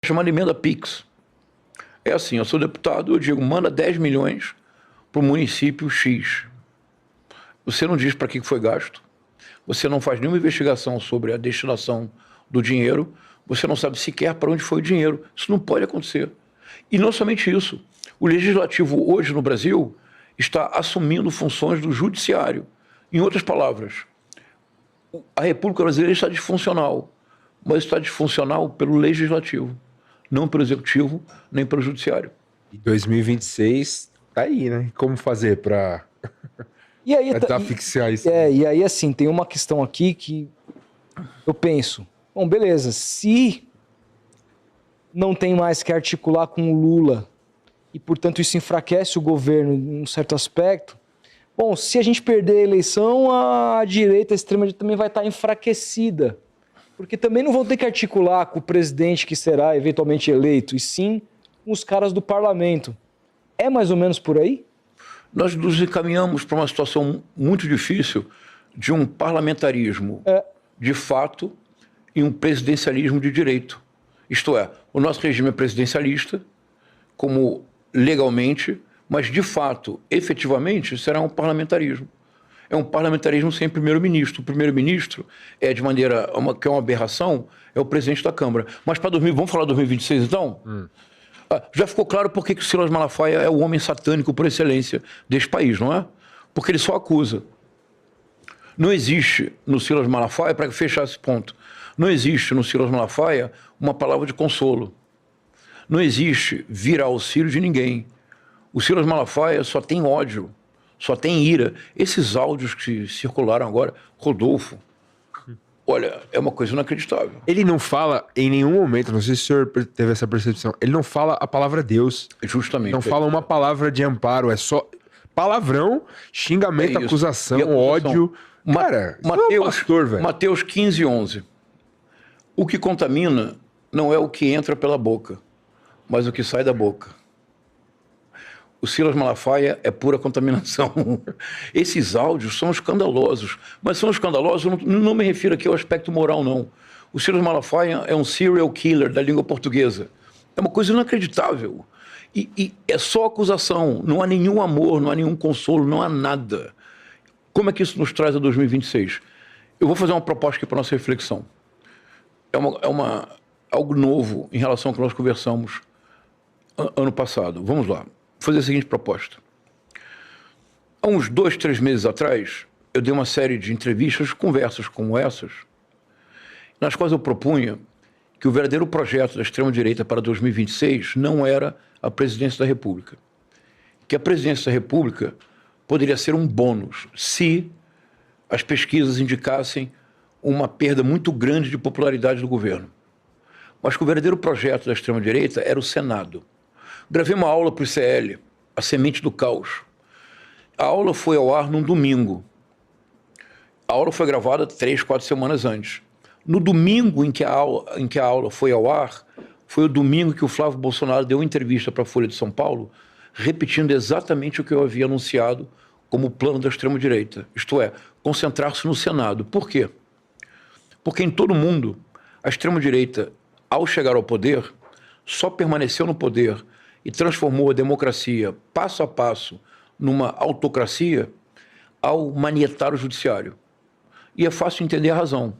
chamada emenda PIX. É assim, eu sou deputado, eu digo, manda 10 milhões para o município X. Você não diz para que foi gasto, você não faz nenhuma investigação sobre a destinação do dinheiro, você não sabe sequer para onde foi o dinheiro. Isso não pode acontecer. E não somente isso, o legislativo hoje no Brasil está assumindo funções do judiciário. Em outras palavras, a República Brasileira está disfuncional, mas está disfuncional pelo legislativo, não pelo executivo, nem pelo judiciário. E 2026 tá aí, né? Como fazer para asfixiar isso? E aí, assim, tem uma questão aqui que eu penso, bom, beleza, se não tem mais que articular com o Lula e, portanto, isso enfraquece o governo em um certo aspecto, bom, se a gente perder a eleição, a direita, a extrema-direita também vai estar enfraquecida, porque também não vão ter que articular com o presidente que será eventualmente eleito, e sim com os caras do parlamento. É mais ou menos por aí? Nós nos encaminhamos para uma situação muito difícil de um parlamentarismo de fato e um presidencialismo de direito. Isto é, o nosso regime é presidencialista, como legalmente, mas de fato, efetivamente, será um parlamentarismo. É um parlamentarismo sem primeiro-ministro. O primeiro-ministro é de maneira, que é uma aberração, é o presidente da Câmara. Mas para vamos falar de 2026 então? Já ficou claro por que o Silas Malafaia é o homem satânico por excelência deste país, não é? Porque ele só acusa. Não existe no Silas Malafaia, para fechar esse ponto, não existe no Silas Malafaia uma palavra de consolo. Não existe vir ao auxílio de ninguém. O Silas Malafaia só tem ódio, só tem ira. Esses áudios que circularam agora, Rodolfo, olha, é uma coisa inacreditável. Ele não fala em nenhum momento, não sei se o senhor teve essa percepção, ele não fala a palavra Deus. Justamente. Não fala uma palavra de amparo, é só palavrão, xingamento, acusação, ódio. Cara, Mateus 15:11. O que contamina não é o que entra pela boca, mas o que sai da boca. O Silas Malafaia é pura contaminação. Esses áudios são escandalosos, mas são escandalosos, não me refiro aqui ao aspecto moral, não. O Silas Malafaia é um serial killer da língua portuguesa. É uma coisa inacreditável. E é só acusação, não há nenhum amor, não há nenhum consolo, não há nada. Como é que isso nos traz a 2026? Eu vou fazer uma proposta aqui para a nossa reflexão. Algo novo em relação ao que nós conversamos ano passado. Vamos lá. Vou fazer a seguinte proposta. Há uns 2, 3 meses atrás, eu dei uma série de entrevistas, conversas como essas, nas quais eu propunha que o verdadeiro projeto da extrema-direita para 2026 não era a presidência da República. Que a presidência da República poderia ser um bônus se as pesquisas indicassem uma perda muito grande de popularidade do governo. Mas que o verdadeiro projeto da extrema-direita era o Senado. Gravei uma aula para o ICL, A Semente do Caos. A aula foi ao ar num domingo. A aula foi gravada 3, 4 semanas antes. No domingo em que a aula foi ao ar, foi o domingo que o Flávio Bolsonaro deu uma entrevista para a Folha de São Paulo, repetindo exatamente o que eu havia anunciado como plano da extrema-direita. Isto é, concentrar-se no Senado. Por quê? Porque em todo o mundo, a extrema-direita, ao chegar ao poder, só permaneceu no poder e transformou a democracia passo a passo numa autocracia ao manietar o judiciário. E é fácil entender a razão.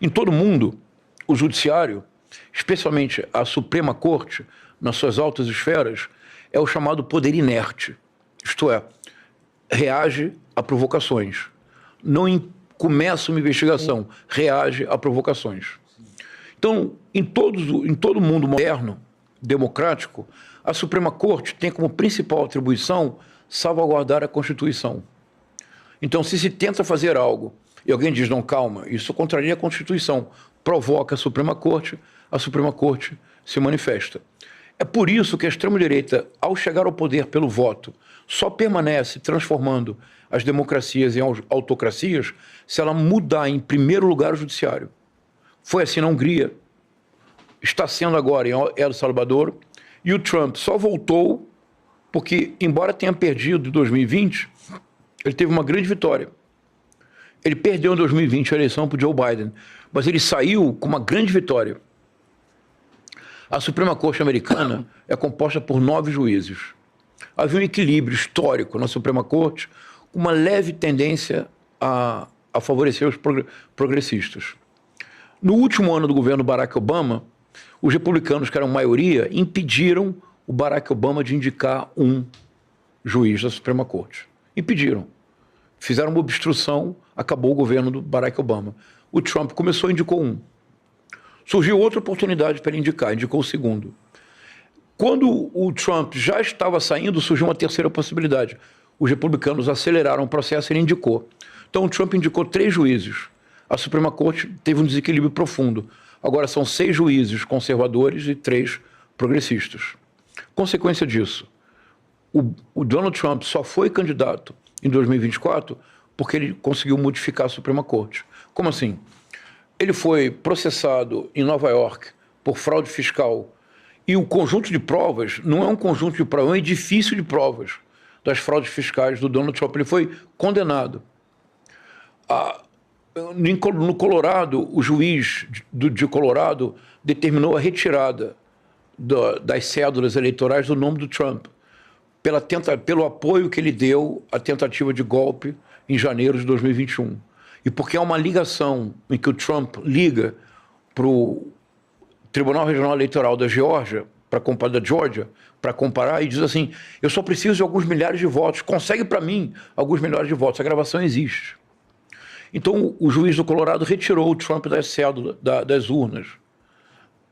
Em todo mundo, o judiciário, especialmente a Suprema Corte, nas suas altas esferas, é o chamado poder inerte. Isto é, reage a provocações. Não começa uma investigação, reage a provocações. Então, em todo mundo moderno, democrático, a Suprema Corte tem como principal atribuição salvaguardar a Constituição. Então, se tenta fazer algo e alguém diz, não, calma, isso contraria a Constituição, provoca a Suprema Corte se manifesta. É por isso que a extrema-direita, ao chegar ao poder pelo voto, só permanece transformando as democracias em autocracias se ela mudar, em primeiro lugar, o judiciário. Foi assim na Hungria, está sendo agora em El Salvador, e o Trump só voltou porque, embora tenha perdido em 2020, ele teve uma grande vitória. Ele perdeu em 2020 a eleição para o Joe Biden, mas ele saiu com uma grande vitória. A Suprema Corte americana é composta por 9 juízes. Havia um equilíbrio histórico na Suprema Corte, com uma leve tendência a favorecer os progressistas. No último ano do governo Barack Obama, os republicanos, que eram maioria, impediram o Barack Obama de indicar um juiz da Suprema Corte. Impediram. Fizeram uma obstrução, acabou o governo do Barack Obama. O Trump começou e indicou um. Surgiu outra oportunidade para ele indicar, indicou o segundo. Quando o Trump já estava saindo, surgiu uma terceira possibilidade. Os republicanos aceleraram o processo e ele indicou. Então o Trump indicou 3 juízes. A Suprema Corte teve um desequilíbrio profundo. Agora são 6 juízes conservadores e 3 progressistas. Consequência disso, o Donald Trump só foi candidato em 2024 porque ele conseguiu modificar a Suprema Corte. Como assim? Ele foi processado em Nova York por fraude fiscal e o conjunto de provas não é um conjunto de provas, é um edifício de provas das fraudes fiscais do Donald Trump. Ele foi condenado. No Colorado, o juiz de Colorado determinou a retirada das cédulas eleitorais do nome do Trump, pelo apoio que ele deu à tentativa de golpe em janeiro de 2021. E porque há uma ligação em que o Trump liga para o Tribunal Regional Eleitoral da Geórgia, da Geórgia, para comparar, e diz assim: eu só preciso de alguns milhares de votos, consegue para mim alguns milhares de votos, a gravação existe. Então o juiz do Colorado retirou o Trump das cédulas, das urnas,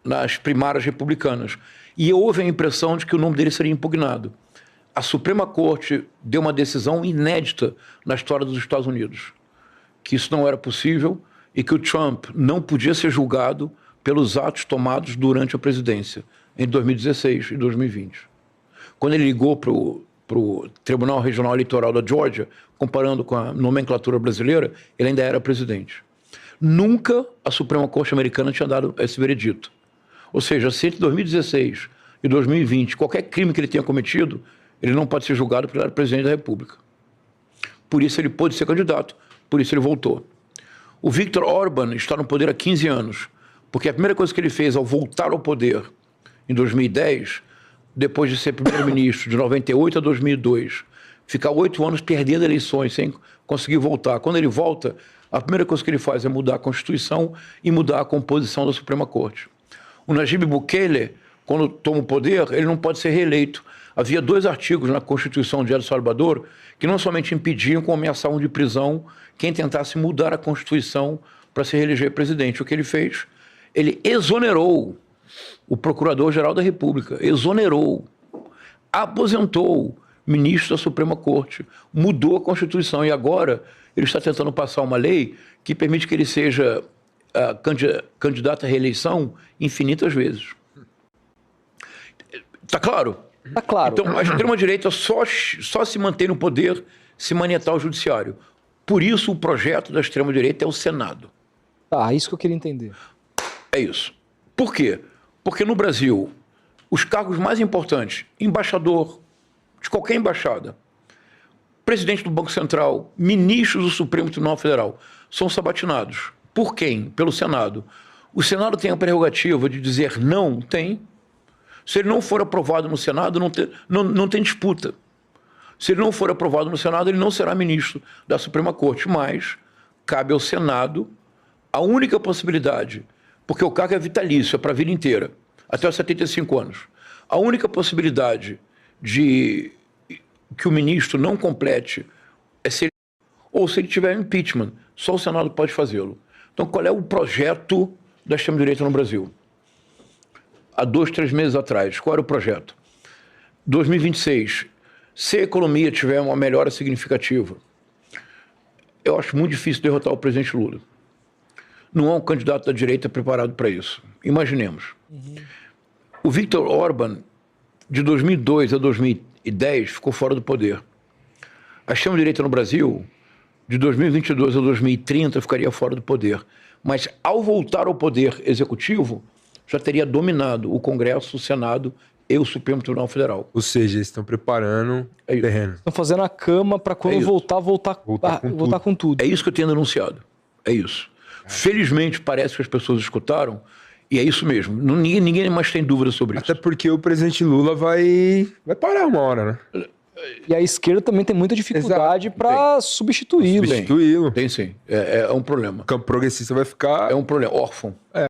nas primárias republicanas. E houve a impressão de que o nome dele seria impugnado. A Suprema Corte deu uma decisão inédita na história dos Estados Unidos, que isso não era possível e que o Trump não podia ser julgado pelos atos tomados durante a presidência, em 2016 e 2020. Quando ele ligou para o Tribunal Regional Eleitoral da Geórgia, comparando com a nomenclatura brasileira, ele ainda era presidente. Nunca a Suprema Corte americana tinha dado esse veredito. Ou seja, se entre 2016 e 2020, qualquer crime que ele tenha cometido, ele não pode ser julgado porque ele era presidente da República. Por isso ele pôde ser candidato, por isso ele voltou. O Viktor Orbán está no poder há 15 anos, porque a primeira coisa que ele fez ao voltar ao poder em 2010, depois de ser primeiro-ministro de 98 a 2002, ficar 8 anos perdendo eleições sem conseguir voltar. Quando ele volta, a primeira coisa que ele faz é mudar a Constituição e mudar a composição da Suprema Corte. O Nayib Bukele, quando toma o poder, ele não pode ser reeleito. Havia 2 artigos na Constituição de El Salvador que não somente impediam, como ameaçavam de prisão quem tentasse mudar a Constituição para se reeleger presidente. O que ele fez? Ele exonerou o Procurador-Geral da República, exonerou, aposentou o ministro da Suprema Corte, mudou a Constituição e agora ele está tentando passar uma lei que permite que ele seja candidato à reeleição infinitas vezes. Está claro? Está claro. Então, a extrema-direita só se mantém no poder se manietar o judiciário. Por isso, o projeto da extrema-direita é o Senado. Tá, isso que eu queria entender. É isso. Por quê? Porque no Brasil, os cargos mais importantes, embaixador de qualquer embaixada, presidente do Banco Central, ministros do Supremo Tribunal Federal, são sabatinados. Por quem? Pelo Senado. O Senado tem a prerrogativa de dizer não? Tem. Se ele não for aprovado no Senado, não tem disputa. Se ele não for aprovado no Senado, ele não será ministro da Suprema Corte. Mas cabe ao Senado a única possibilidade, porque o cargo é vitalício, é para a vida inteira, até os 75 anos. A única possibilidade de que o ministro não complete é se ele, ou se ele tiver impeachment. Só o Senado pode fazê-lo. Então, qual é o projeto da extrema-direita no Brasil? Há 2, 3 meses atrás, qual era o projeto? 2026, se a economia tiver uma melhora significativa, eu acho muito difícil derrotar o presidente Lula. Não há um candidato da direita preparado para isso. Imaginemos. O Viktor Orbán, de 2002 a 2010, ficou fora do poder. A extrema-direita no Brasil, de 2022 a 2030, ficaria fora do poder. Mas, ao voltar ao poder executivo, já teria dominado o Congresso, o Senado e o Supremo Tribunal Federal. Ou seja, eles estão preparando o terreno. Estão fazendo a cama para quando voltar com tudo. É isso que eu tenho denunciado. É isso. Felizmente, parece que as pessoas escutaram E é isso mesmo. Ninguém mais tem dúvida sobre isso. Até porque o presidente Lula vai parar uma hora, né? E a esquerda também tem muita dificuldade para substituí-lo. Substituí-lo. Tem sim. É um problema. O campo progressista vai ficar... É um problema. Órfão.